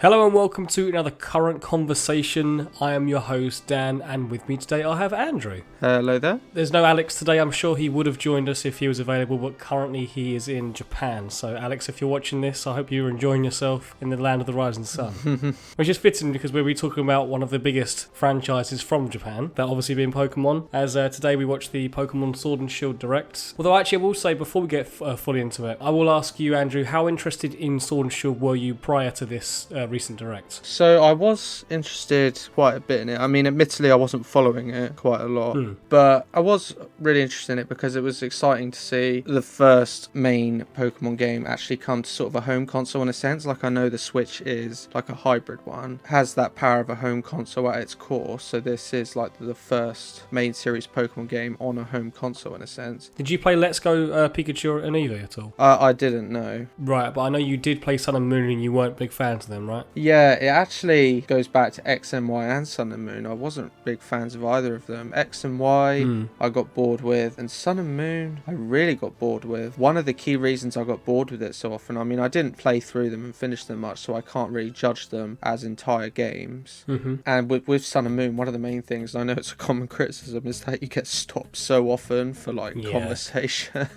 Hello and welcome to another current conversation. I am your host Dan, and with me today I have Andrew. Hello there. There's no Alex today. I'm sure he would have joined us if he was available, but currently he is in Japan. So Alex, if you're watching this, I hope you're enjoying yourself in the land of the rising sun. Which is fitting because we'll be talking about one of the biggest franchises from Japan, that obviously being Pokemon, as today we watched the Pokemon Sword and Shield Direct. Although actually I will say, before we get fully into it, I will ask you, Andrew, how interested in Sword and Shield were you prior to this recent Direct? So I was interested quite a bit in it. I mean, admittedly, I wasn't following it quite a lot, but I was really interested in it because it was exciting to see the first main Pokemon game actually come to sort of a home console in a sense. Like, I know the Switch is like a hybrid one, has that power of a home console at its core. So this is like the first main series Pokemon game on a home console in a sense. Did you play Let's Go Pikachu and Eevee at all? I didn't know. Right, but I know you did play Sun and Moon and you weren't big fans of them, right? Yeah, it actually goes back to X and Y and Sun and Moon. I wasn't big fans of either of them. X and Y, I got bored with, and Sun and Moon, I really got bored with. One of the key reasons I got bored with it so often, I mean, I didn't play through them and finish them much, so I can't really judge them as entire games. And with Sun and Moon, one of the main things, and I know it's a common criticism, is that you get stopped so often for like conversation.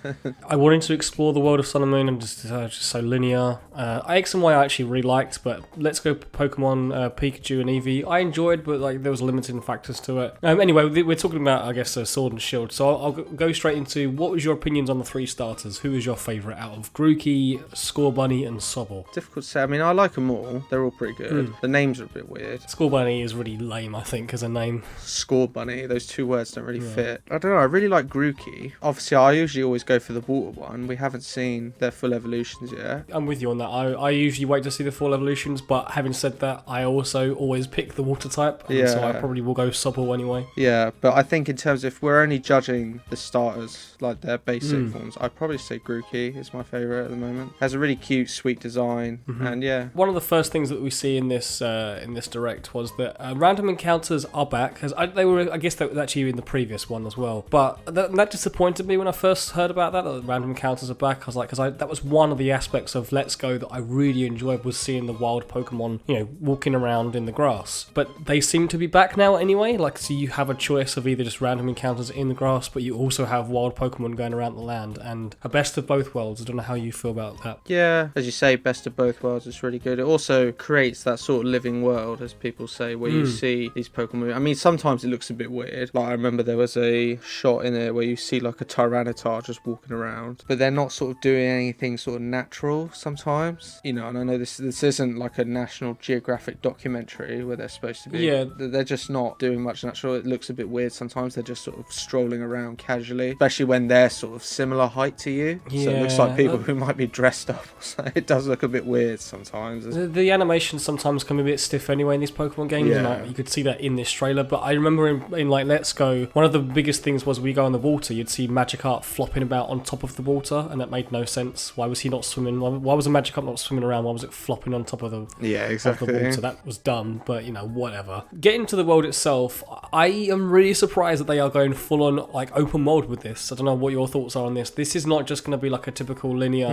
I wanted to explore the world of Sun and Moon and just so linear. X and Y I actually really liked, but Let's Go Pokemon Pikachu and Eevee I enjoyed, but like there was limiting factors to it. Anyway, we're talking about, I guess, Sword and Shield, so I'll go straight into what was your opinions on the three starters. Who was your favourite out of Grookey, Scorbunny and Sobble? Difficult to say. I mean, I like them all. They're all pretty good. The names are a bit weird. Scorbunny is really lame, I think, as a name. Scorbunny, those two words don't really fit. I don't know, I really like Grookey. Obviously, I usually always go for the water one. We haven't seen their full evolutions yet. I'm with you on that. I usually wait to see the full evolutions, but having said that, I also always pick the water type, so I probably will go Sobble anyway. Yeah, but I think in terms of, if we're only judging the starters, like their basic forms, I'd probably say Grookey is my favourite at the moment. Has a really cute, sweet design, and yeah. One of the first things that we see in this Direct was that random encounters are back. I guess they were actually in the previous one as well, but that disappointed me when I first heard about that random encounters are back. I was like, because that was one of the aspects of Let's Go that I really enjoyed, was seeing the wild Pokemon, walking around in the grass. But they seem to be back now anyway. Like, so you have a choice of either just random encounters in the grass, but you also have wild Pokemon going around the land, and a best of both worlds. I don't know how you feel about that. Yeah, as you say, best of both worlds is really good. It also creates that sort of living world, as people say, where you see these Pokemon. I mean, sometimes it looks a bit weird. Like, I remember there was a shot in there where you see like a Tyranitar just walking around, but they're not sort of doing anything sort of natural sometimes. And I know this isn't like a National Geographic documentary where they're supposed to be. Yeah, they're just not doing much natural. It looks a bit weird sometimes. They're just sort of strolling around casually, especially when they're sort of similar height to you. So it looks like people who might be dressed up or something. It does look a bit weird sometimes. The animations sometimes can be a bit stiff anyway in these Pokemon games, and you could see that in this trailer. But I remember in like Let's Go, one of the biggest things was we go in the water, you'd see Magikarp flopping about on top of the water, and that made no sense. Why was he not swimming? Why was a Magikarp not swimming around? Why was it flopping on top of the water? That was dumb, but whatever. Getting to the world itself, I am really surprised that they are going full on like open world with this. I don't know what your thoughts are on this. This is not just going to be like a typical linear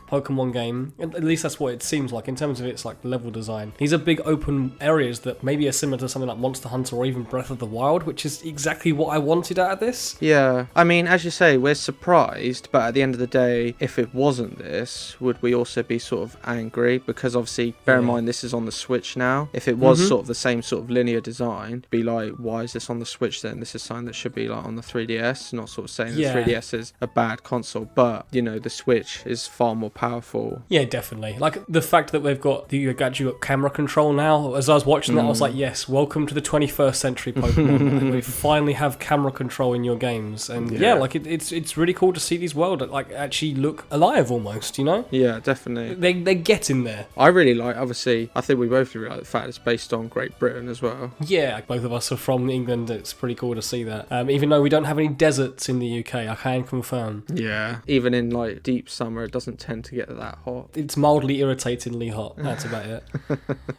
Pokemon game. At least that's what it seems like in terms of its like level design. These are big open areas that maybe are similar to something like Monster Hunter or even Breath of the Wild, which is exactly what I wanted out of this. Yeah, I mean, as you say, we're surprised, but at the end of the day, if it wasn't this, would we also be sort of angry? Because obviously, bear in mind, this is on the Switch now. If it was sort of the same sort of linear design, be like, why is this on the Switch then? This is something that should be like on the 3DS. Not sort of saying the 3DS is a bad console, but the Switch is far more powerful. Yeah, definitely. Like the fact that we've got you got camera control now. As I was watching that, I was like, yes, welcome to the 21st century Pokemon. We finally have camera control in your games, and it's really cool to see these worlds like actually look alive almost. Yeah, definitely. They get in there. I really like. Obviously, I think we both really like the fact it's based on Great Britain as well. Yeah, both of us are from England. It's pretty cool to see that. Even though we don't have any deserts in the UK, I can confirm. Yeah, even in like deep summer, it doesn't tend to get that hot. It's mildly irritatingly hot. That's about it.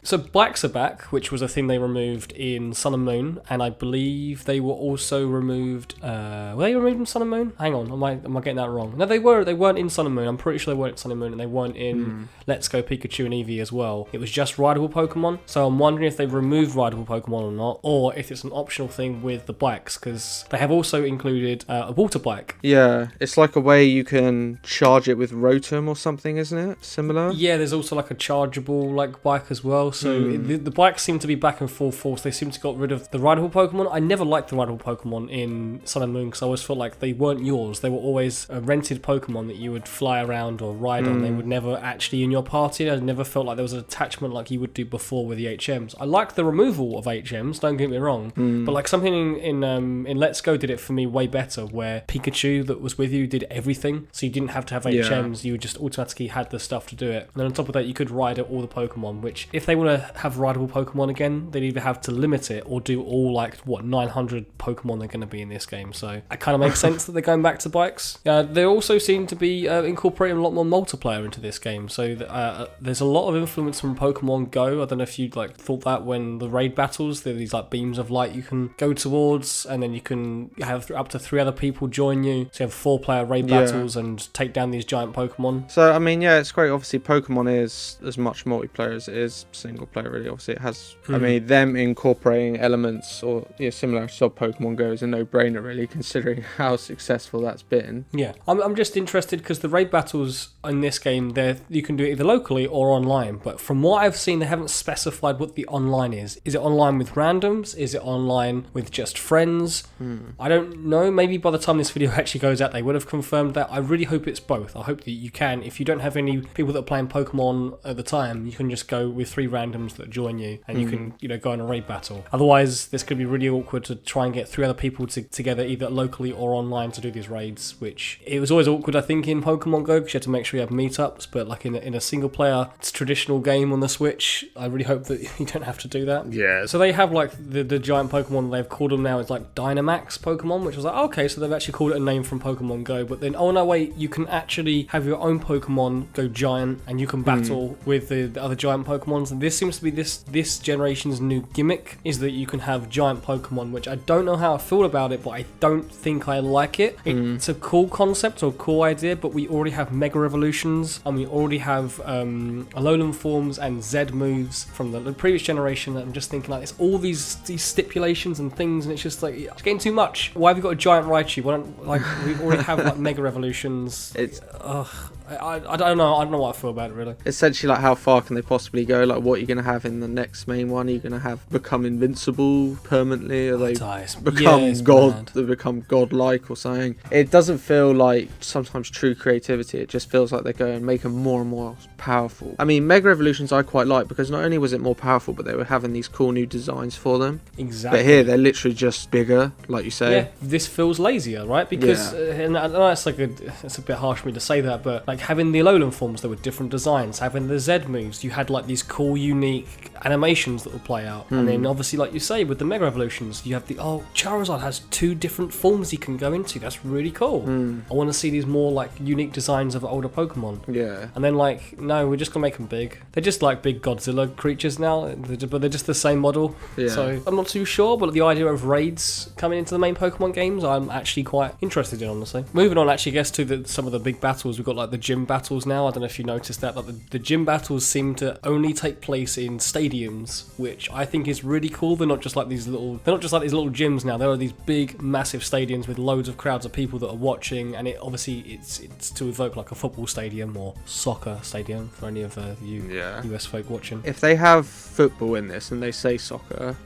So Blacks are back, which was a thing they removed in Sun and Moon, and I believe they were also removed. Were they removed in Sun and Moon? Hang on, am I getting that wrong? No, they were. They weren't in Sun and Moon. I'm pretty sure they weren't in Sun and Moon, and they weren't in Let's Go Pikachu and Eevee as well. before, it was just rideable Pokemon. So I'm wondering if they've removed rideable Pokemon or not, or if it's an optional thing with the bikes, because they have also included a water bike. Yeah, it's like a way you can charge it with Rotom or something, isn't it? Similar? Yeah, there's also like a chargeable like bike as well. So the bikes seem to be back and forth. They seem to got rid of the rideable Pokemon. I never liked the rideable Pokemon in Sun and Moon because I always felt like they weren't yours. They were always a rented Pokemon that you would fly around or ride on. They were never actually in your party. I never felt like there was an attachment like you would do before with the HMs. I like the removal of HMs, don't get me wrong, but like something in Let's Go did it for me way better, where Pikachu that was with you did everything, so you didn't have to have HMs. You just automatically had the stuff to do it. And then on top of that, you could ride all the Pokemon, which if they want to have rideable Pokemon again, they'd either have to limit it or do all like 900 Pokemon they're going to be in this game. So it kind of makes sense that they're going back to bikes. They also seem to be incorporating a lot more multiplayer into this game. So there's a lot of influence from Pokemon Go. I don't know if you like thought that when the raid battles, there are these like beams of light you can go towards, and then you can have up to 3 other people join you. So you have 4-player raid battles and take down these giant Pokemon. So I mean, yeah, it's great. Obviously, Pokemon is as much multiplayer as it is single player. Really, obviously, it has. I mean, them incorporating elements or similar to Pokemon Go is a no-brainer, really, considering how successful that's been. Yeah, I'm just interested because the raid battles in this game, you can do it either locally or online. But from what I've seen, they haven't specified what the online is. Is it online with randoms? Is it online with just friends? I don't know. Maybe by the time this video actually goes out, they would have confirmed that. I really hope it's both. I hope that you can, if you don't have any people that are playing Pokemon at the time, you can just go with 3 randoms that join you, and you can, go in a raid battle. Otherwise, this could be really awkward to try and get 3 other people together, either locally or online, to do these raids, which it was always awkward, I think, in Pokemon Go, because you had to make sure you have meetups, but like in a single player traditional game on the Switch, I really hope that you don't have to do that. Yeah. So they have like the giant Pokemon, they've called them now, it's like Dynamax Pokemon, which was like, okay, so they've actually called it a name from Pokemon Go, but then, oh no, wait, you can actually have your own Pokemon go giant, and you can battle with the other giant Pokemons, and this seems to be this generation's new gimmick, is that you can have giant Pokemon, which I don't know how I feel about it, but I don't think I like it. It's a cool concept or cool idea, but we already have Mega Evolutions, and we already have Alolan forms and Z moves from the previous generation. I'm just thinking like, it's all these stipulations and things, and it's just like, it's getting too much. Why have you got a giant Raichu? Why don't, like, we already have like Mega Evolutions. I don't know. I don't know what I feel about it, really. Essentially, like, how far can they possibly go? Like, what are you going to have in the next main one? Are you going to have become invincible permanently? Are they become godlike or something? It doesn't feel like sometimes true creativity. It just feels like they go and make them more and more powerful. I mean, Mega Evolutions I quite like, because not only was it more powerful, but they were having these cool new designs for them. Exactly. But here, they're literally just bigger, like you say. Yeah, this feels lazier, right? Because, and I know it's a bit harsh for me to say that, but like having the Alolan forms, there were different designs. Having the Z moves, you had like these cool, unique animations that would play out. And then obviously, like you say, with the Mega Evolutions, you have Charizard has 2 different forms he can go into. That's really cool. I want to see these more like unique designs of older Pokemon. Yeah. And then like, no, we're just gonna make them big. They're just like big Godzilla creatures now, but they're just the same model. Yeah. So I'm not too sure, but the idea of raids coming into the main Pokemon games, I'm actually quite interested in, honestly. Moving on, actually, I guess to some of the big battles, we've got like the gym battles now. I don't know if you noticed that, like the gym battles seem to only take place in stadiums, which I think is really cool. They're not just like these little gyms now. There are these big, massive stadiums with loads of crowds of people that are watching, and it's to evoke like a football stadium or soccer stadium for any of the US folk watching. If they have football in this and they say soccer,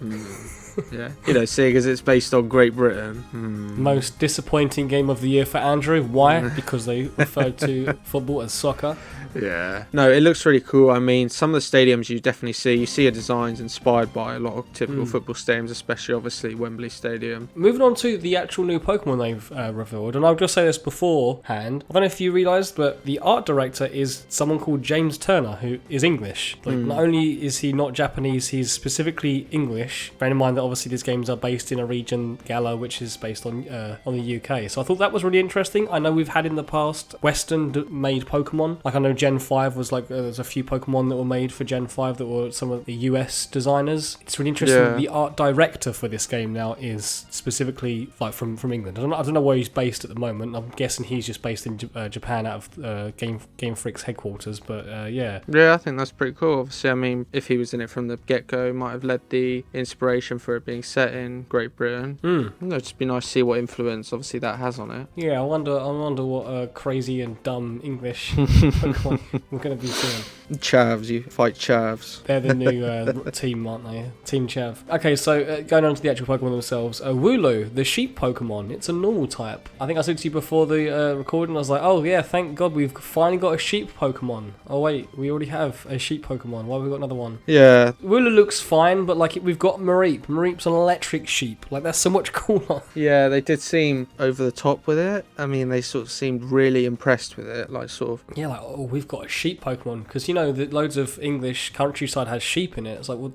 yeah, seeing as it's based on Great Britain. Most disappointing game of the year for Andrew. Why? Because they referred to football as soccer. Yeah. No, it looks really cool. I mean, some of the stadiums you definitely see a designs inspired by a lot of typical football stadiums, especially obviously Wembley Stadium. Moving on to the actual new Pokemon they've revealed, and I'll just say this beforehand. I don't know if you realised, but the art director is someone called James Turner, who is English. Like, not only is he not Japanese, he's specifically English. Bearing in mind that obviously these games are based in a region, Galar, which is based on the UK. So I thought that was really interesting. I know we've had in the past Western-made Pokemon. Like I know Gen 5 was like, there's a few Pokemon that were made for Gen 5 that were some of the US designers. It's really interesting. Yeah. The art director for this game now is specifically like from England. I don't know where he's based at the moment. I'm guessing he's just based in Japan out of Game Freak's headquarters, but yeah. Yeah, I think that's pretty cool. Obviously, I mean, if he was in it from the get-go, might have led the inspiration for it being set in Great Britain. It'd just be nice to see what influence, obviously, that has on it. Yeah, I wonder what crazy and dumb English Pokemon we're going to be seeing. Chavs, you fight Chavs. They're the new team, aren't they? Team Chav. Okay, so going on to the actual Pokemon themselves. Wooloo, the sheep Pokemon. It's a normal type. I think I said to you before the recording, I was like, oh yeah, thank God we've finally got a sheep Pokemon. Oh wait, we already have a sheep Pokemon. Why have we got another one? Yeah. Wooloo looks fine, but like we've got Mareep. Mareep's an electric sheep. Like that's so much cooler. Yeah, they did seem over the top with it. I mean, they sort of seemed really impressed with it. Like sort of... Yeah, like, oh, we've got a sheep Pokemon. Because, you know, that loads of English countryside has sheep in it. It's like, well,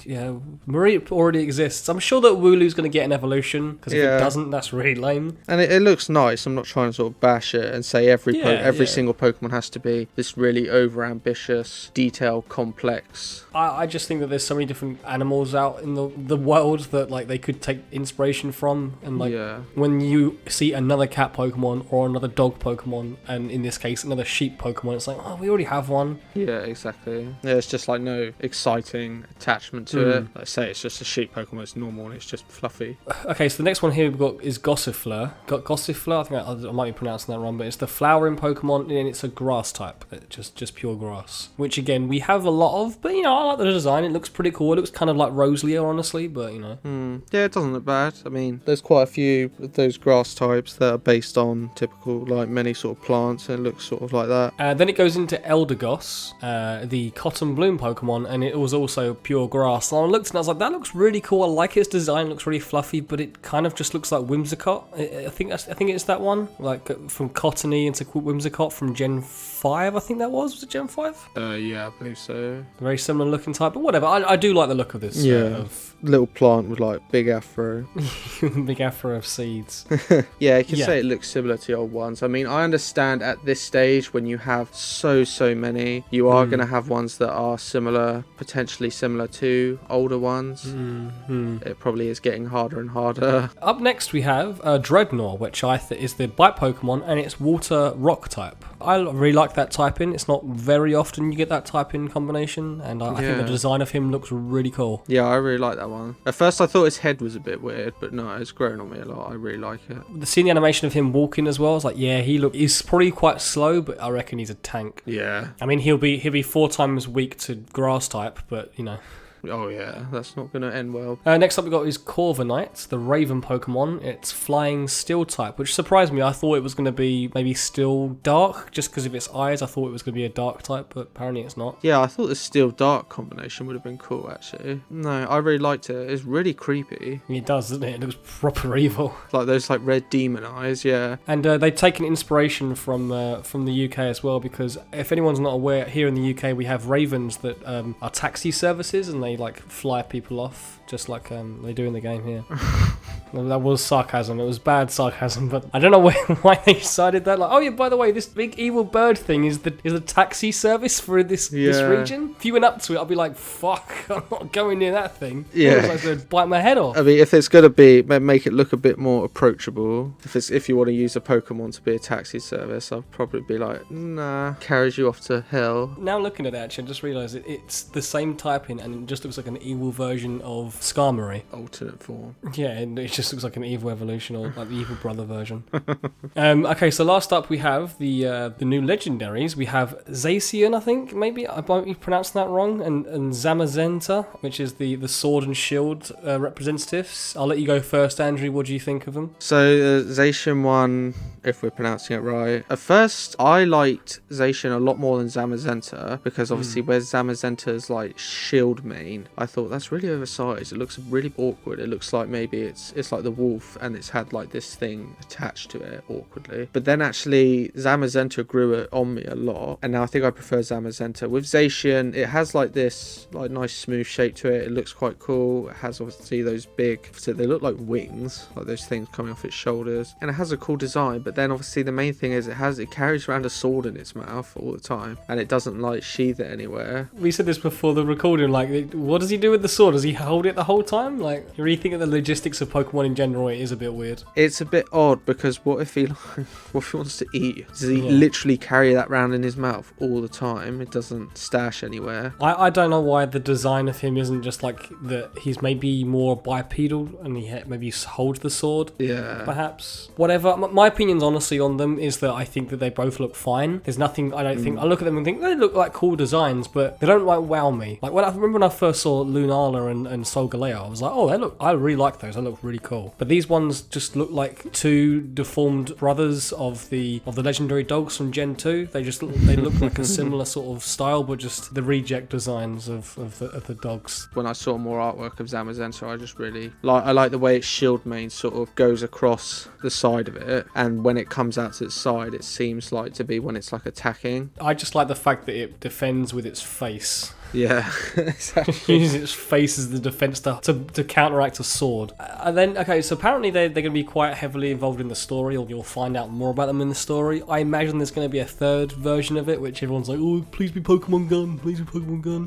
yeah, Mareep already exists. I'm sure that Wooloo's going to get an evolution. Because if it doesn't, that's really lame. And it looks nice. I'm not trying to sort of bash it and say every single Pokemon has to be this really over-ambitious, detailed, complex... I just think that there's so many different animals out in the world that like they could take inspiration from, and like when you see another cat Pokemon or another dog Pokemon, and in this case another sheep Pokemon, it's like, oh, we already have one. Yeah, exactly. Yeah, it's just like no exciting attachment to it. Like I say, it's just a sheep Pokemon. It's normal and it's just fluffy. Okay, so the next one here we've got is Gossifleur. Gossifleur, I think I might be pronouncing that wrong, but it's the flowering Pokemon and it's a grass type, just pure grass, which again we have a lot of, but you know, I like the design. It looks pretty cool. It looks kind of like Roselia, honestly, but you know. Yeah, it doesn't look bad. I mean, there's quite a few of those grass types that are based on typical, like, many sort of plants, and it looks sort of like that. Then it goes into Eldegoss, the cotton bloom Pokemon, and it was also pure grass. And I looked and I was like, that looks really cool. I like its design. It looks really fluffy, but it kind of just looks like Whimsicott. I think it's that one, like from cottony into Whimsicott from Gen 5. I think that was it Gen 5? Yeah, I believe so. Very similar looking type, but whatever. I do like the look of this. Yeah. Little plant with like big afro. Big afro of seeds. Yeah, you can say it looks similar to the old ones. I mean, I understand at this stage when you have so many, you are going to have ones that are similar, potentially similar to older ones. It probably is getting harder and harder. Up next we have Dreadnought, which I think is the bite Pokemon, and it's water rock type. I really like that typing. It's not very often you get that typing combination, and I think the design of him looks really cool. Yeah, I really like that one. At first I thought his head was a bit weird, but no, it's grown on me a lot. I really like it. Seeing the animation of him walking as well, it's like, yeah, he's probably quite slow, but I reckon he's a tank. Yeah. I mean, he'll be 4 times weak to grass type, but you know. Oh yeah, that's not going to end well. Next up we got is Corviknight, the Raven Pokemon. It's flying steel type, which surprised me. I thought it was going to be maybe steel dark, just because of its eyes. I thought it was going to be a dark type, but apparently it's not. Yeah, I thought the steel dark combination would have been cool, actually. No, I really liked it. It's really creepy. It does, doesn't it? It looks proper evil. Like those like red demon eyes, yeah. And they've taken inspiration from the UK as well, because if anyone's not aware, here in the UK we have ravens that are taxi services, and they like fly people off, just like they do in the game here. That was sarcasm. It was bad sarcasm, but I don't know why they decided that. Like, oh yeah, by the way, this big evil bird thing is the taxi service for this region. If you went up to it, I'd be like, fuck, I'm not going near that thing. Yeah, I was like, bite my head off. I mean, if it's gonna be, make it look a bit more approachable. If you want to use a Pokemon to be a taxi service, I'd probably be like, nah, carries you off to hell. Now looking at it, actually, I just realised it's the same typing, and it just looks like an evil version of Skarmory. Alternate form. Yeah, and it just looks like an evil evolution, or like the evil brother version. Okay, so last up we have the new Legendaries. We have Zacian, I think, maybe I might be pronouncing that wrong, and Zamazenta, which is the sword and shield representatives. I'll let you go first, Andrew. What do you think of them? So Zacian one, if we're pronouncing it right. At first, I liked Zacian a lot more than Zamazenta, because obviously where's Zamazenta's like shield main, I thought that's really oversized. It looks really awkward. It looks like maybe it's it's like the wolf, and it's had like this thing attached to it awkwardly. But then actually Zamazenta grew it on me a lot, and now I think I prefer Zamazenta. With Zacian, it has like this like nice smooth shape to it. It looks quite cool. It has obviously those big, so they look like wings, like those things coming off its shoulders, and it has a cool design. But then obviously the main thing is it carries around a sword in its mouth all the time, and it doesn't like sheath it anywhere. We said this before the recording, like, what does he do with the sword? Does he hold it the whole time? Like, you really think of the logistics of Pokemon in general, it is a bit weird. It's a bit odd, because what if he wants to eat? Does he literally carry that around in his mouth all the time? It doesn't stash anywhere. I don't know why the design of him isn't just like that. He's maybe more bipedal and he maybe holds the sword. Yeah. Perhaps. Whatever. My opinions honestly on them is that I think that they both look fine. There's nothing, I don't think, I look at them and think they look like cool designs, but they don't like wow me. Like I remember when I first saw Lunala and Solgaleo, I was like, oh, I really like those. They look really cool. But these ones just look like two deformed brothers of the legendary dogs from Gen 2. They look like a similar sort of style, but just the reject designs of the dogs. When I saw more artwork of Zamazenta, I just really like the way its shield mane sort of goes across the side of it, and when it comes out to its side, it seems like to be when it's like attacking. I just like the fact that it defends with its face. Yeah, exactly. Uses its face as the defense to counteract a sword. And then, okay, so apparently they're going to be quite heavily involved in the story, or you'll find out more about them in the story. I imagine there's going to be a third version of it, which everyone's like, oh, please be Pokemon Gun, please be Pokemon Gun.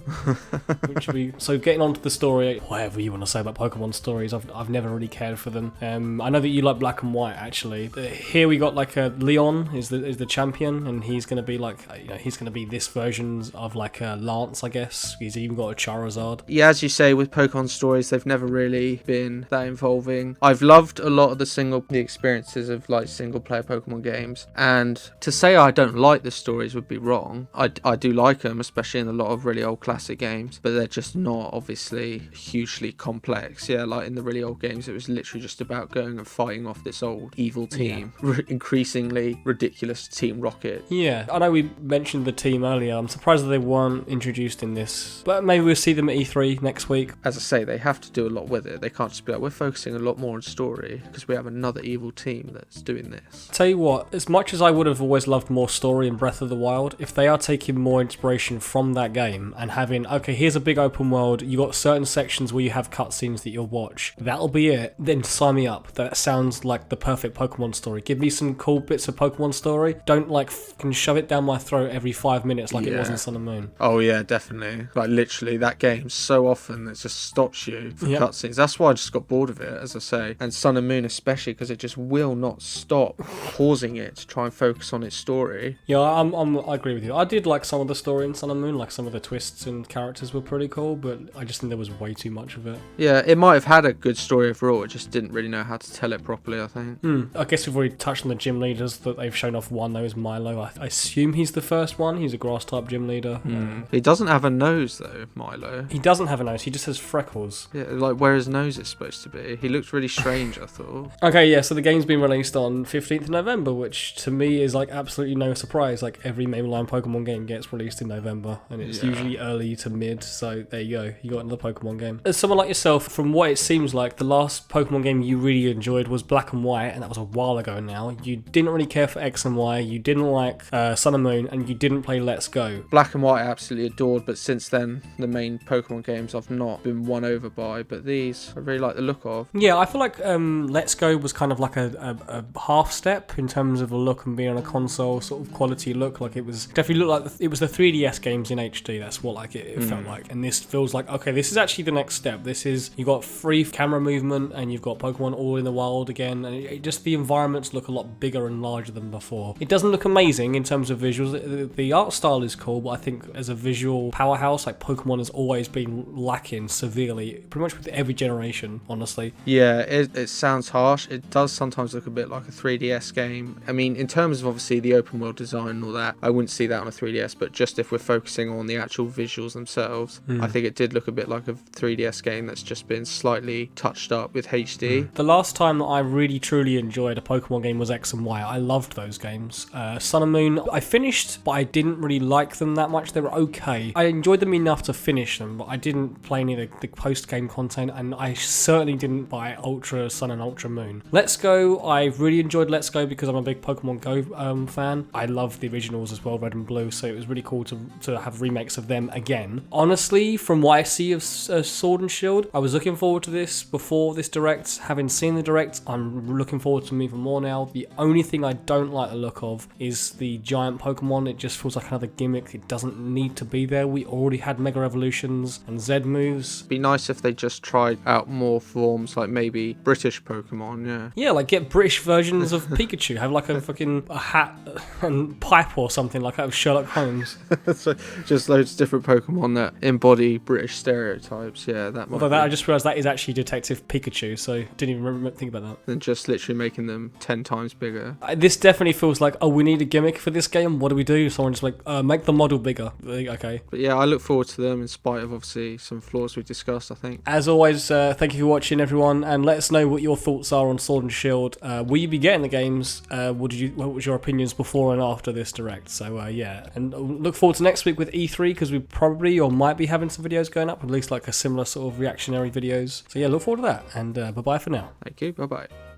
Which will be, so getting on to the story, whatever you want to say about Pokemon stories, I've never really cared for them. I know that you like Black and White, actually. Here we got like a Leon is the champion, and he's going to be like, he's going to be this version of like a Lance, I guess. He's even got a Charizard. Yeah, as you say, with Pokemon stories, they've never really been that involving. I've loved a lot of the experiences of like single player Pokemon games, and to say I don't like the stories would be wrong. I do like them, especially in a lot of really old classic games, but they're just not obviously hugely complex. Yeah, like in the really old games, it was literally just about going and fighting off this old evil team, increasingly ridiculous Team Rocket. Yeah, I know we mentioned the team earlier. I'm surprised that they weren't introduced in this, but maybe we'll see them at E3 next week. As I say, they have to do a lot with it. They can't just be like, we're focusing a lot more on story because we have another evil team that's doing this. Tell you what, as much as I would have always loved more story in Breath of the Wild, if they are taking more inspiration from that game and having, okay, here's a big open world, you got certain sections where you have cutscenes that you'll watch, that'll be it, then sign me up. That sounds like the perfect Pokemon story. Give me some cool bits of Pokemon story. Don't like can shove it down my throat every 5 minutes like it was in Sun and Moon. Oh yeah, definitely. Like literally that game so often it just stops you for cutscenes. That's why I just got bored of it, as I say. And Sun and Moon especially, because it just will not stop pausing it to try and focus on its story. Yeah, I agree with you. I did like some of the story in Sun and Moon, like some of the twists and characters were pretty cool, but I just think there was way too much of it. Yeah, it might have had a good story overall, it just didn't really know how to tell it properly, I think. I guess we've already touched on the gym leaders that they've shown off. One though is Milo. I assume he's the first one. He's a grass type gym leader. He doesn't have a nose though, Milo. He doesn't have a nose, he just has freckles. Yeah, like where his nose is supposed to be. He looks really strange, I thought. Okay, yeah, so the game's been released on 15th of November, which to me is like absolutely no surprise. Like every mainline Pokemon game gets released in November, and it's usually early to mid, so there you go, you got another Pokemon game. As someone like yourself, from what it seems like, the last Pokemon game you really enjoyed was Black and White, and that was a while ago now. You didn't really care for X and Y, you didn't like Sun and Moon, and you didn't play Let's Go. Black and White I absolutely adored, but since then, the main Pokemon games I've not been won over by, but these I really like the look of. Yeah, I feel like Let's Go was kind of like a half step in terms of a look and being on a console sort of quality look. Like it was definitely looked like it was the 3DS games in HD. That's what like it felt like. And this feels like, okay, this is actually the next step. This is, you got free camera movement and you've got Pokemon all in the wild again, and just the environments look a lot bigger and larger than before. It doesn't look amazing in terms of visuals. The art style is cool, but I think as a visual powerhouse, like Pokemon has always been lacking severely, pretty much with every generation, honestly. Yeah, it sounds harsh. It does sometimes look a bit like a 3DS game. I mean, in terms of obviously the open world design and all that, I wouldn't see that on a 3DS, but just if we're focusing on the actual visuals themselves, I think it did look a bit like a 3DS game that's just been slightly touched up with HD. The last time that I really truly enjoyed a Pokemon game was X and Y. I loved those games. Sun and Moon, I finished, but I didn't really like them that much. They were okay. I enjoyed enjoyed them enough to finish them, but I didn't play any of the post-game content, and I certainly didn't buy Ultra Sun and Ultra Moon. Let's Go, I really enjoyed Let's Go because I'm a big Pokemon Go fan. I love the originals as well, Red and Blue, so it was really cool to have remakes of them again. Honestly, from what I see of Sword and Shield, I was looking forward to this before this Direct. Having seen the Direct, I'm looking forward to them even more now. The only thing I don't like the look of is the giant Pokemon. It just feels like another gimmick. It doesn't need to be there. We already had Mega Evolutions and Z moves. Be nice if they just tried out more forms, like maybe British Pokemon, yeah. Yeah, like get British versions of Pikachu. Have like a hat and pipe or something like that of Sherlock Holmes. So just loads of different Pokemon that embody British stereotypes, yeah. Although that I just realised that is actually Detective Pikachu, so didn't even think about that. And just literally making them 10 times bigger. This definitely feels like, oh, we need a gimmick for this game. What do we do? Someone just like, make the model bigger. Okay. But yeah, I look forward to them in spite of obviously some flaws we discussed, I think. As always, thank you for watching, everyone, and let us know what your thoughts are on Sword and Shield. Will you be getting the games? What was your opinions before and after this Direct? So yeah, and look forward to next week with E3 because we probably or might be having some videos going up, at least like a similar sort of reactionary videos. So yeah, look forward to that, and bye bye for now. Thank you, bye bye.